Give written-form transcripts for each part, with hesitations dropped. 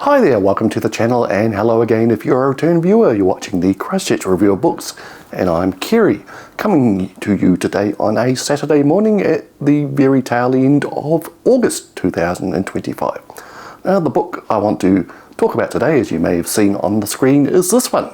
Hi there, welcome to the channel, and hello again if you're a return viewer. You're watching the Christchurch Review of Books, and I'm Kerry, coming to you today on a Saturday morning at the very tail end of August 2025. Now, the book I want to talk about today, as you may have seen on the screen, is this one,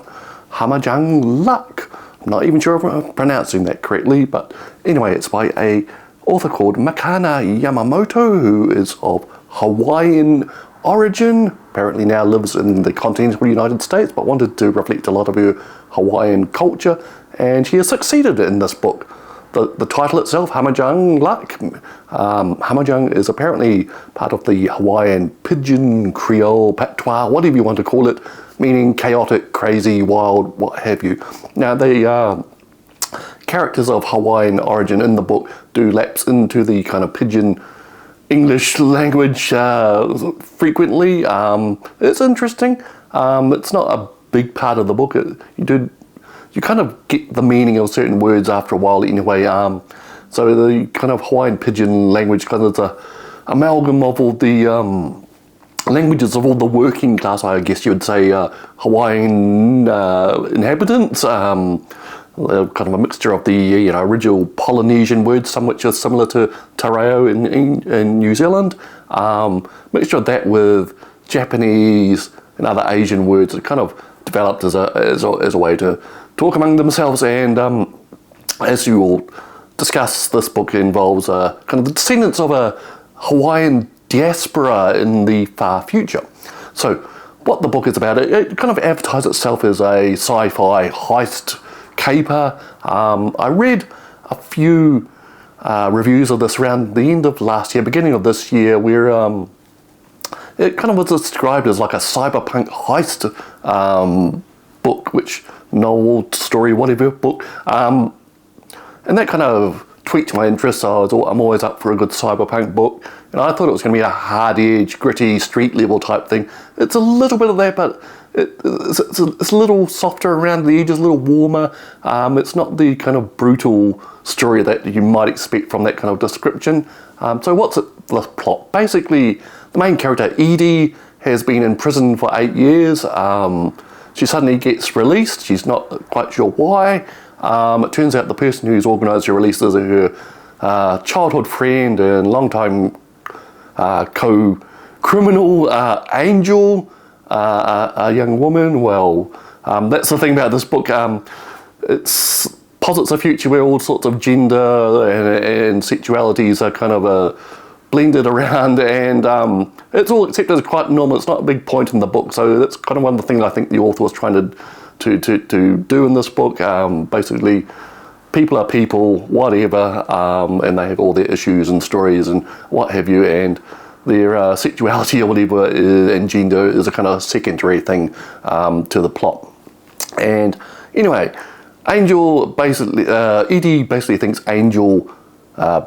Hammajang Luck. I'm not even sure if I'm pronouncing that correctly, but anyway, it's by a author called Makana Yamamoto, who is of Hawaiian origin, apparently now lives in the continental United States, but wanted to reflect a lot of her Hawaiian culture, and she has succeeded in this book. The title itself, Hammajang Luck, Hammajang is apparently part of the Hawaiian Pidgin, Creole, Patois, whatever you want to call it, meaning chaotic, crazy, wild, what have you. Now, the characters of Hawaiian origin in the book do lapse into the kind of Pidgin English language frequently. It's interesting. It's not a big part of the book. You kind of get the meaning of certain words after a while anyway. So the kind of Hawaiian Pidgin language kind of is a amalgam of all the languages of all the working class, I guess you would say, Hawaiian inhabitants. Kind of a mixture of the original Polynesian words, some which are similar to te reo in New Zealand, mixture of that with Japanese and other Asian words. It kind of developed as a way to talk among themselves, and as you will discuss, this book involves kind of the descendants of a Hawaiian diaspora in the far future. So what the book is about, it kind of advertises itself as a sci-fi heist caper. I read a few reviews of this around the end of last year, beginning of this year, where it kind of was described as like a cyberpunk heist book, which novel, story, whatever book, and that kind of tweaked my interest. So I'm always up for a good cyberpunk book, and I thought it was going to be a hard-edged, gritty, street-level type thing. It's a little bit of that, but it's a little softer around the edges, a little warmer. It's not the kind of brutal story that you might expect from that kind of description. So what's the plot? Basically, the main character, Edie, has been in prison for 8 years. She suddenly gets released. She's not quite sure why. It turns out the person who's organised her release is her childhood friend and longtime co-criminal, Angel, a young woman. Well, that's the thing about this book. It posits a future where all sorts of gender and sexualities are kind of blended around, and it's all accepted as quite normal. It's not a big point in the book, so that's kind of one of the things I think the author was trying to do in this book. Basically, people are people, whatever, and they have all their issues and stories and what have you, and their sexuality or whatever and gender is a kind of secondary thing to the plot. And anyway, Angel basically, Edie basically thinks Angel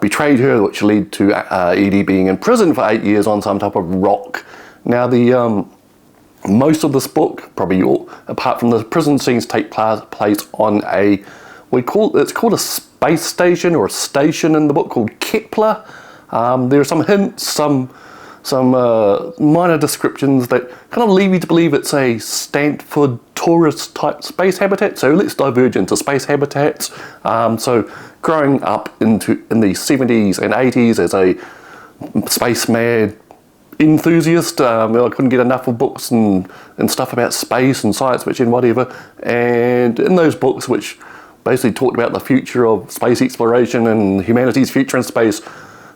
betrayed her, which led to Edie being in prison for 8 years on some type of rock. Now, the most of this book, probably all, apart from the prison scenes, take place on it's called a space station, or a station in the book called Kepler. There are some hints, some minor descriptions that kind of lead me to believe it's a Stanford tourist type space habitat. So let's diverge into space habitats. So growing up in the 70s and 80s as a space mad enthusiast, I couldn't get enough of books and stuff about space and science fiction, whatever. And in those books, which basically talked about the future of space exploration and humanity's future in space,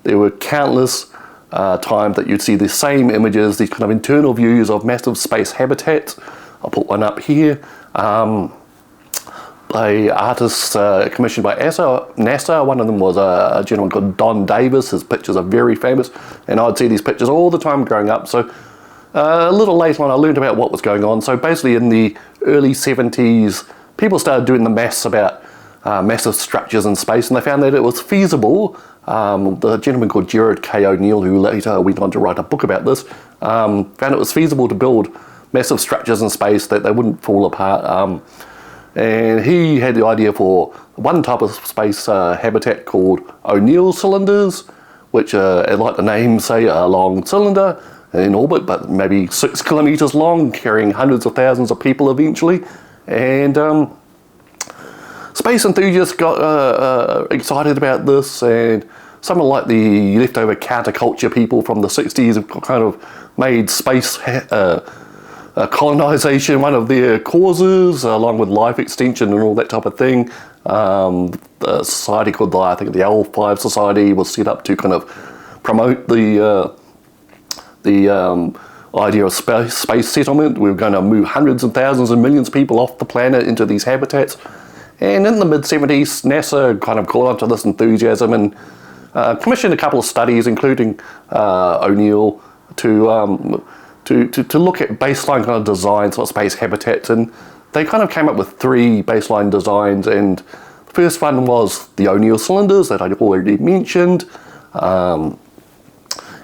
there were countless times that you'd see the same images, these kind of internal views of massive space habitats. I'll put one up here. By artists commissioned by NASA. One of them was a gentleman called Don Davis. His pictures are very famous, and I'd see these pictures all the time growing up. So a little later on, I learned about what was going on. So basically in the early 70s, people started doing the maths about massive structures in space, and they found that it was feasible. The gentleman called Gerard K. O'Neill, who later went on to write a book about this, found it was feasible to build massive structures in space that they wouldn't fall apart. And he had the idea for one type of space habitat called O'Neill cylinders, which, like the name say, a long cylinder, in orbit, but maybe 6 kilometers long, carrying hundreds of thousands of people eventually. And space enthusiasts got excited about this, and something like the leftover counterculture people from the 60s have kind of made space colonization one of their causes, along with life extension and all that type of thing. The society called I think the L5 Society was set up to kind of promote the idea of space settlement. We were going to move hundreds and thousands and millions of people off the planet into these habitats. And in the mid-70s, NASA kind of caught onto this enthusiasm and commissioned a couple of studies, including O'Neill, to look at baseline kind of designs for space habitats. And they kind of came up with 3 baseline designs. And the first one was the O'Neill cylinders that I'd already mentioned.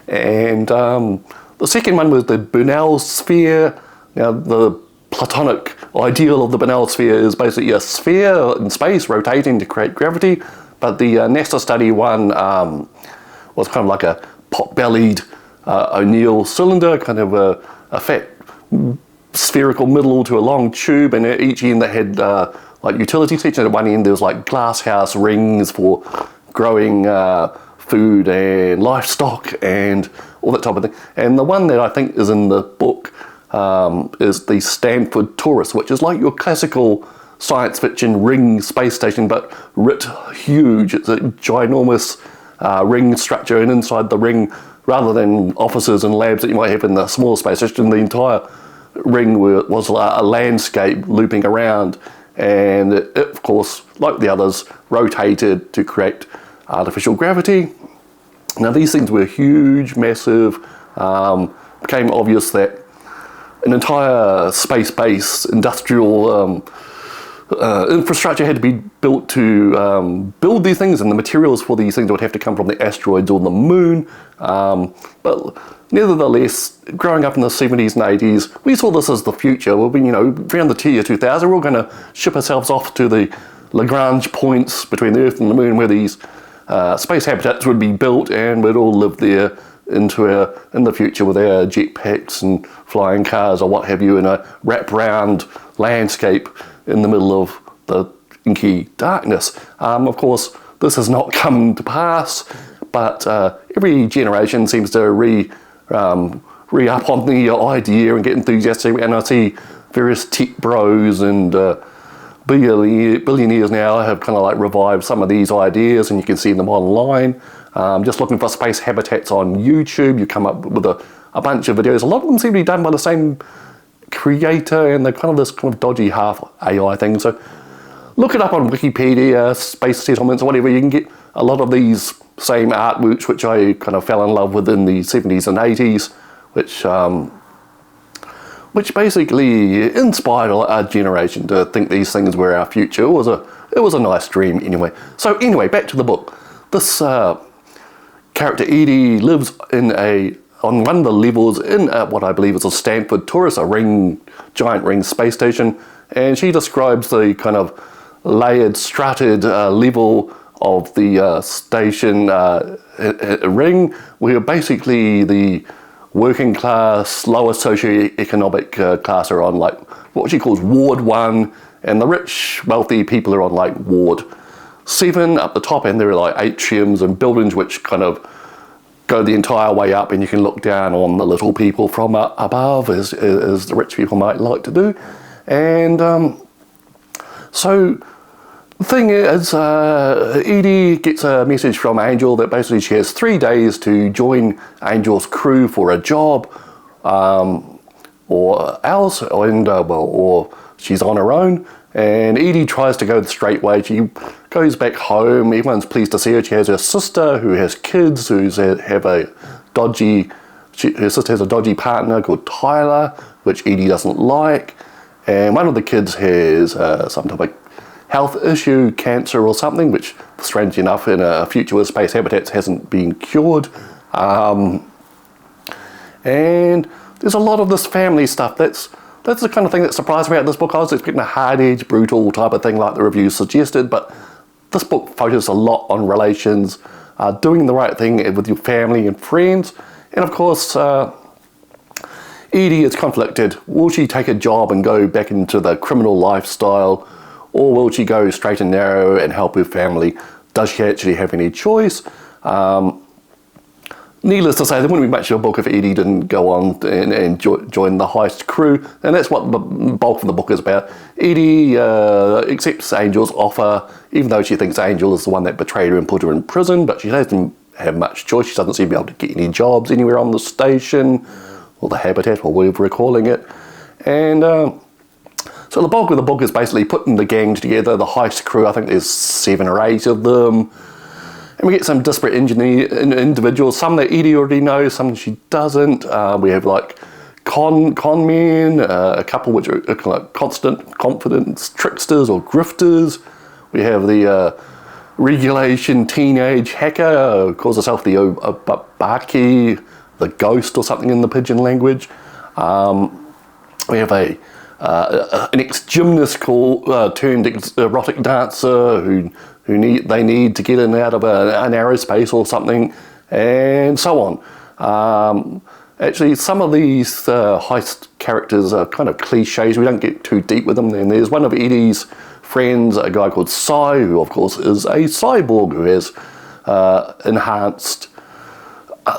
The second one was the Bernal sphere. Now, the Platonic ideal of the Bernal sphere is basically a sphere in space rotating to create gravity, but the NASA study one was kind of like a pot-bellied O'Neill cylinder, kind of a fat spherical middle to a long tube, and at each end they had like utility sections. At one end there was like glasshouse rings for growing food and livestock and all that type of thing. And the one that I think is in the book is the Stanford Taurus, which is like your classical science fiction ring space station, but writ huge. It's a ginormous ring structure, and inside the ring, rather than offices and labs that you might have in the small space station, the entire ring was a landscape looping around, and it, of course, like the others, rotated to create artificial gravity. Now, these things were huge, massive. Became obvious that an entire space-based industrial infrastructure had to be built to build these things, and the materials for these things would have to come from the asteroids or the moon. But nevertheless, growing up in the 70s and 80s, we saw this as the future. We'll be, around the year 2000, we're going to ship ourselves off to the Lagrange points between the Earth and the moon, where these space habitats would be built, and we'd all live there in the future with our jetpacks and flying cars or what have you, in a wrap-round landscape in the middle of the inky darkness. Of course, this has not come to pass, but every generation seems to re-up on the idea and get enthusiastic, and I see various tech bros and billionaires now have kind of like revived some of these ideas, and you can see them online. Just looking for space habitats on YouTube, you come up with a bunch of videos. A lot of them seem to be done by the same creator, and they're kind of this kind of dodgy half AI thing. So look it up on Wikipedia, space settlements, or whatever. You can get a lot of these same artworks, which I kind of fell in love with in the 70s and 80s, which basically inspired our generation to think these things were our future. It was a nice dream anyway. So anyway, back to the book. This character Edie lives on one of the levels in what I believe is a Stanford Taurus, a giant ring space station, and she describes the kind of layered, strutted level of the station ring, where basically the working class, lower socioeconomic class are on like what she calls Ward 1, and the rich, wealthy people are on like Ward 7 up the top, and there are like atriums and buildings which kind of go the entire way up, and you can look down on the little people from above, as the rich people might like to do. And so the thing is, Edie gets a message from Angel that basically she has 3 days to join Angel's crew for a job, or else, or she's on her own. And Edie tries to go the straight way. She goes back home. Everyone's pleased to see her. She has her sister who has kids her sister has a dodgy partner called Tyler, which Edie doesn't like. And one of the kids has some type of health issue, cancer or something, which, strangely enough, in a future with space habitats hasn't been cured. And there's a lot of this family stuff. That's the kind of thing that surprised me about this book. I was expecting a hard-edged, brutal type of thing like the reviews suggested, but this book focuses a lot on relations, doing the right thing with your family and friends, and of course, Edie is conflicted. Will she take a job and go back into the criminal lifestyle, or will she go straight and narrow and help her family? Does she actually have any choice? Needless to say, there wouldn't be much of a book if Edie didn't go on and join the heist crew, and that's what the bulk of the book is about. Edie accepts Angel's offer, even though she thinks Angel is the one that betrayed her and put her in prison, but she doesn't have much choice. She doesn't seem to be able to get any jobs anywhere on the station, or the habitat, or whatever we're calling it. And so the bulk of the book is basically putting the gang together, the heist crew. I think there's 7 or 8 of them. And we get some disparate individuals, some that Edie already knows, some she doesn't. We have like con men, a couple which are kind of like constant confidence tricksters or grifters. We have the regulation teenage hacker, calls herself the Obaki, the ghost or something in the pidgin language. We have an ex-gymnast turned erotic dancer who they need to get in and out of an aerospace or something, and so on. Actually, some of these heist characters are kind of cliches. We don't get too deep with them. And there's one of Edie's friends, a guy called Sai, who of course is a cyborg who has enhanced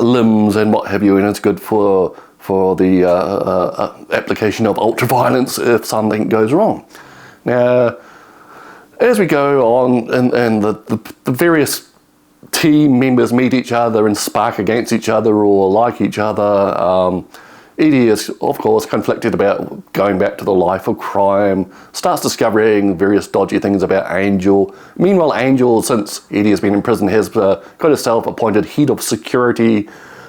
limbs and what have you, and it's good for the application of ultraviolence if something goes wrong. Now, as we go on and the various team members meet each other and spark against each other or like each other, Edie is, of course, conflicted about going back to the life of crime, starts discovering various dodgy things about Angel. Meanwhile, Angel, since Edie has been in prison, has got herself appointed head of security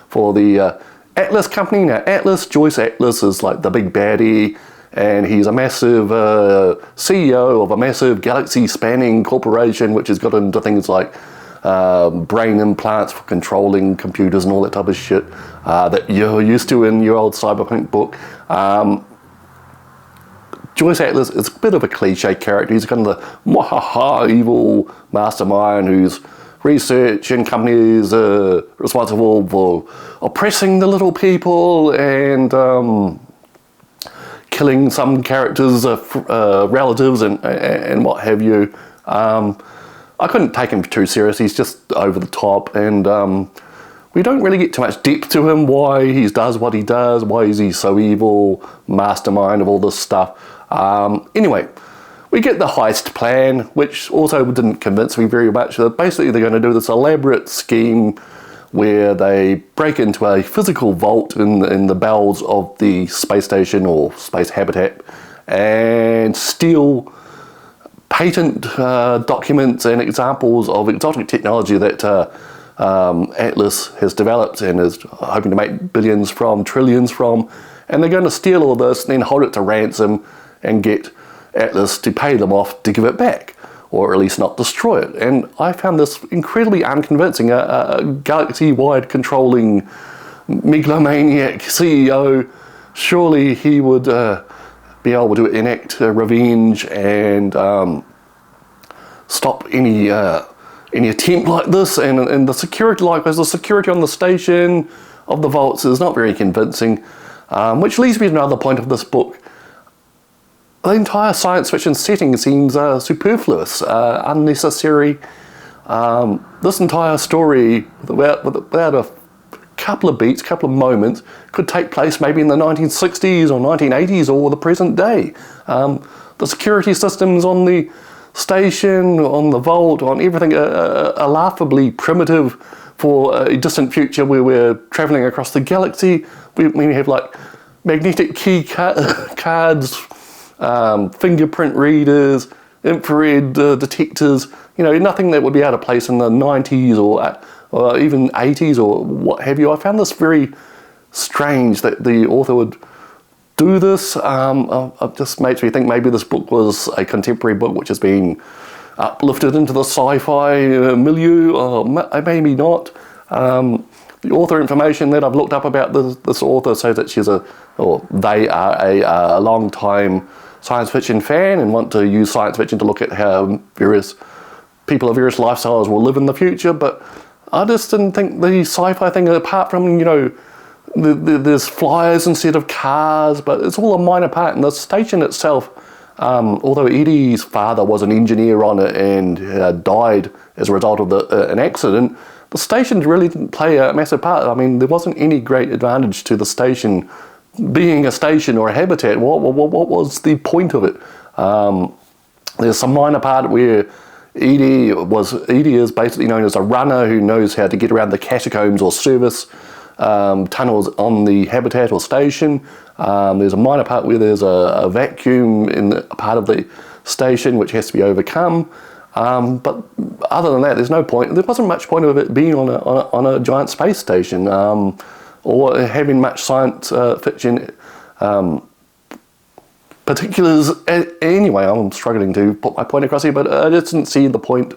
for the Atlas company. Now, Joyce Atlas is like the big baddie, and he's a massive CEO of a massive galaxy-spanning corporation which has got into things like brain implants for controlling computers and all that type of shit that you're used to in your old cyberpunk book. Joyce Atlas is a bit of a cliche character. He's kind of the mwahaha evil mastermind whose research and companies are responsible for oppressing the little people and killing some characters' relatives and what have you. I couldn't take him too serious. He's just over the top, and we don't really get too much depth to him, why he does what he does, why is he so evil, mastermind of all this stuff. Anyway, we get the heist plan, which also didn't convince me very much. Basically, they're going to do this elaborate scheme where they break into a physical vault in the bowels of the space station or space habitat and steal patent documents and examples of exotic technology that Atlas has developed and is hoping to make billions from, trillions from, and they're going to steal all this and then hold it to ransom and get Atlas to pay them off to give it back, or at least not destroy it. And I found this incredibly unconvincing. A galaxy-wide controlling megalomaniac CEO, surely he would be able to enact revenge and stop any attempt like this. And the security, likewise, the security on the station of the vaults is not very convincing, which leads me to another point of this book. The entire science fiction setting seems superfluous, unnecessary. This entire story, without a couple of beats, couple of moments, could take place maybe in the 1960s or 1980s or the present day. The security systems on the station, on the vault, on everything are laughably primitive for a distant future where we're travelling across the galaxy. We have like magnetic key cards, fingerprint readers, infrared detectors, nothing that would be out of place in the 90s or even 80s or what have you. I found this very strange that the author would do this. It just makes me think maybe this book was a contemporary book which has been uplifted into the sci-fi milieu, or maybe not. The author information that I've looked up about this author says that they are a long-time science fiction fan and want to use science fiction to look at how various people of various lifestyles will live in the future. But I just didn't think the sci-fi thing, apart from there's flyers instead of cars, but it's all a minor part. And the station itself, although Eddie's father was an engineer on it and died as a result of an accident, the station really didn't play a massive part. I mean, there wasn't any great advantage to the station being a station or a habitat. What was the point of it? There's some minor part where Edie is basically known as a runner who knows how to get around the catacombs or service tunnels on the habitat or station. There's a minor part where there's a vacuum in a part of the station which has to be overcome. But other than that, there's no point. There wasn't much point of it being on a giant space station or having much science fiction particulars. Anyway, I'm struggling to put my point across here, but I just didn't see the point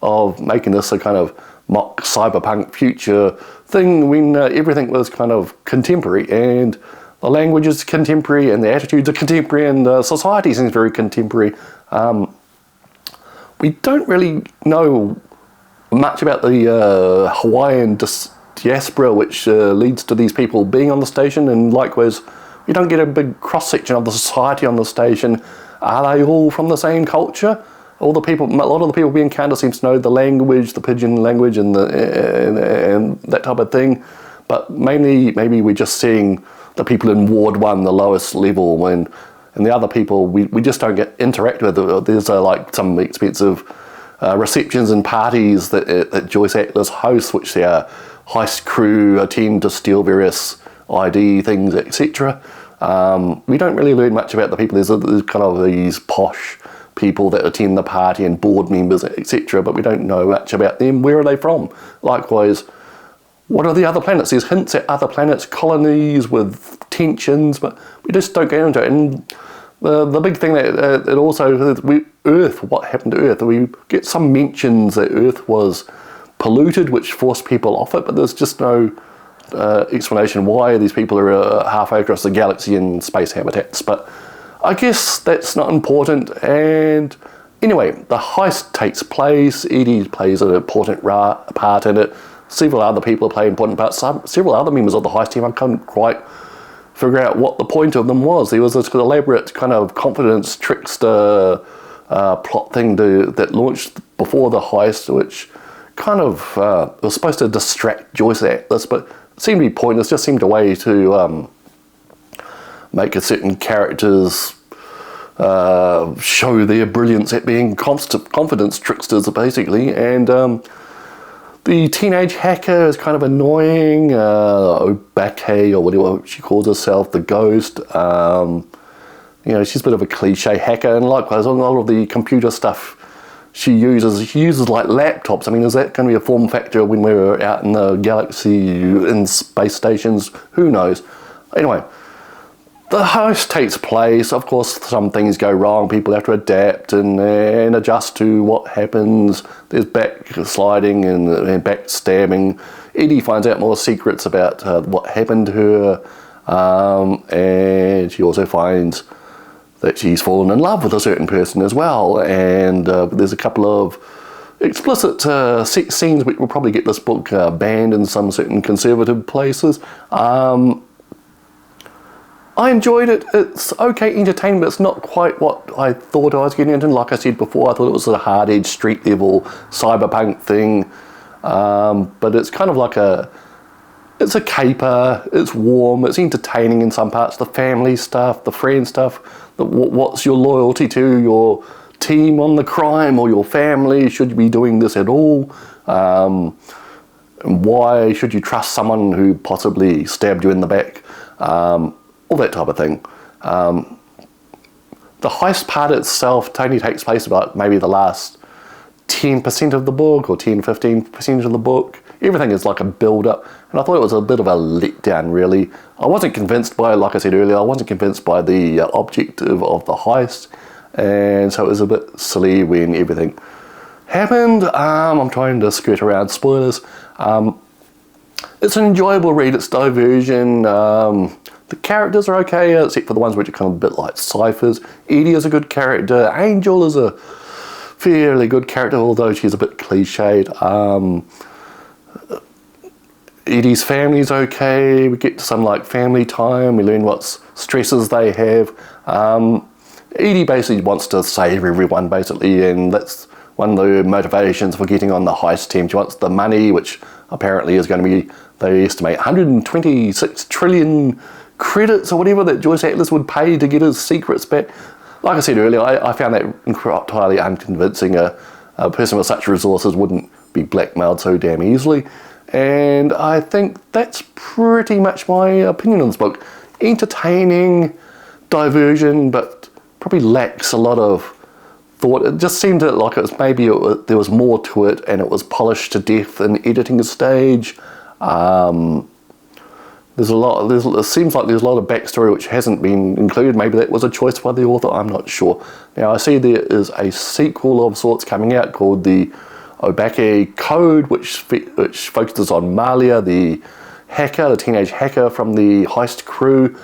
of making this a kind of mock cyberpunk future thing when everything was kind of contemporary, and the language is contemporary and the attitudes are contemporary and society seems very contemporary. We don't really know much about the Hawaiian diaspora which leads to these people being on the station, and likewise we don't get a big cross-section of the society on the station. Are they all from the same culture? A lot of the people we encounter seem to know the language, the pidgin language and that type of thing, but mainly maybe we're just seeing the people in Ward 1, the lowest level, and the other people we just don't get interact with. There's like some expensive receptions and parties that Joyce Atlas hosts, which their heist crew attend to steal various ID things, etc. We don't really learn much about the people. There's kind of these posh people that attend the party and board members, etc., but we don't know much about them. Where are they from? Likewise, what are the other planets? There's hints at other planets, colonies with tensions, but we just don't get into it. And the big thing that it also, Earth, what happened to Earth? We get some mentions that Earth was polluted, which forced people off it, but there's just no explanation why these people are halfway across the galaxy in space habitats. But I guess that's not important. And anyway, the heist takes place. Eddie plays an important part in it. Several other people play important parts. Several other members of the heist team, I couldn't quite figure out what the point of them was. There was this elaborate kind of confidence trickster plot thing that launched before the heist, which kind of was supposed to distract Joyce Atlas, but it seemed to be pointless. Just seemed a way to make a certain characters show their brilliance at being confidence tricksters, basically. And the teenage hacker is kind of annoying. Obake, or whatever she calls herself, the ghost. She's a bit of a cliche hacker, and likewise on a lot of the computer stuff she uses like laptops. I mean, is that going to be a form factor when we're out in the galaxy, in space stations? Who knows? Anyway, the heist takes place. Of course, some things go wrong. People have to adapt and adjust to what happens. There's backsliding and backstabbing. Eddie finds out more secrets about what happened to her, and she also finds that she's fallen in love with a certain person as well. And there's a couple of explicit sex scenes which will probably get this book banned in some certain conservative places. I enjoyed it. It's okay entertainment, but it's not quite what I thought I was getting into. Like I said before, I thought it was a hard-edged, street-level cyberpunk thing. But it's kind of like it's a caper, it's warm, it's entertaining in some parts. The family stuff, the friend stuff, what's your loyalty to your team on the crime or your family? Should you be doing this at all? Why should you trust someone who possibly stabbed you in the back? All that type of thing. The heist part itself only takes place about maybe the last 10% of the book, or 10-15% of the book. Everything is like a build-up, and I thought it was a bit of a letdown, really. I wasn't convinced by, like I said earlier, I wasn't convinced by the objective of the heist, and so it was a bit silly when everything happened. I'm trying to skirt around spoilers. It's an enjoyable read, it's diversion. The characters are okay, except for the ones which are kind of a bit like ciphers. Edie is a good character. Angel is a fairly good character, although she's a bit cliched. Edie's family's okay. We get some like family time. We learn what stresses they have. Edie basically wants to save everyone, basically, and that's one of the motivations for getting on the heist team. She wants the money, which apparently is going to be, they estimate, 126 trillion credits or whatever that Joyce Atlas would pay to get his secrets back. Like I said earlier, I found that entirely unconvincing. A person with such resources wouldn't be blackmailed so damn easily. And I think that's pretty much my opinion on this book. Entertaining, diversion, but probably lacks a lot of thought. It just seemed like it was maybe there was more to it, and it was polished to death in editing stage. It seems like there's a lot of backstory which hasn't been included. Maybe that was a choice by the author, I'm not sure. Now I see there is a sequel of sorts coming out called the Obake Code, which focuses on Malia, the hacker, the teenage hacker from the heist crew.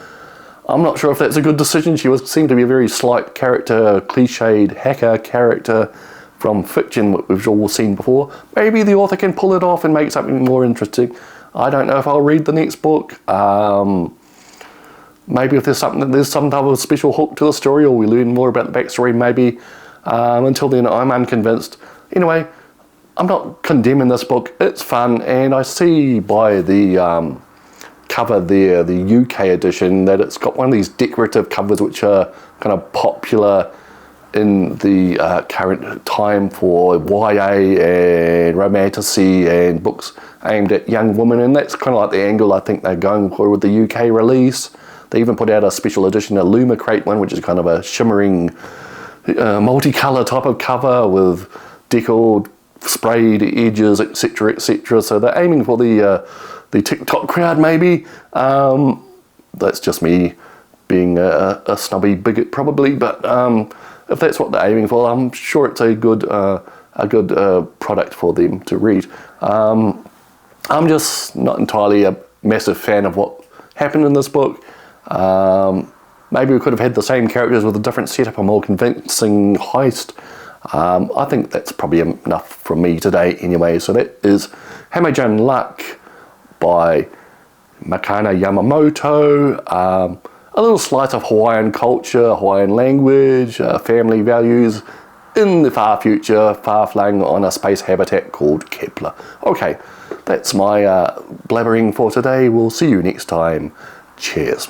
I'm not sure if that's a good decision. She seemed to be a very slight character, cliched hacker character from fiction, which we've all seen before. Maybe the author can pull it off and make something more interesting. I don't know if I'll read the next book. Maybe if there's some type of special hook to the story, or we learn more about the backstory, maybe. Until then, I'm unconvinced. Anyway, I'm not condemning this book. It's fun, and I see by the cover there, the UK edition, that it's got one of these decorative covers which are kind of popular in the current time for YA and romantasy and books aimed at young women, and that's kind of like the angle I think they're going for with the UK release. They even put out a special edition, a Lumicrate one, which is kind of a shimmering multicolour type of cover with deckled, sprayed edges, etc., etc. So they're aiming for the TikTok crowd, maybe. That's just me being a snobby bigot, probably. But if that's what they're aiming for, I'm sure it's a good product for them to read. I'm just not entirely a massive fan of what happened in this book. Maybe we could have had the same characters with a different setup, a more convincing heist. I think that's probably enough from me today anyway. So that is Hammajang Luck by Makana Yamamoto. A little slice of Hawaiian culture, Hawaiian language, family values in the far future, far-flung on a space habitat called Kepler. Okay, that's my blabbering for today. We'll see you next time. Cheers.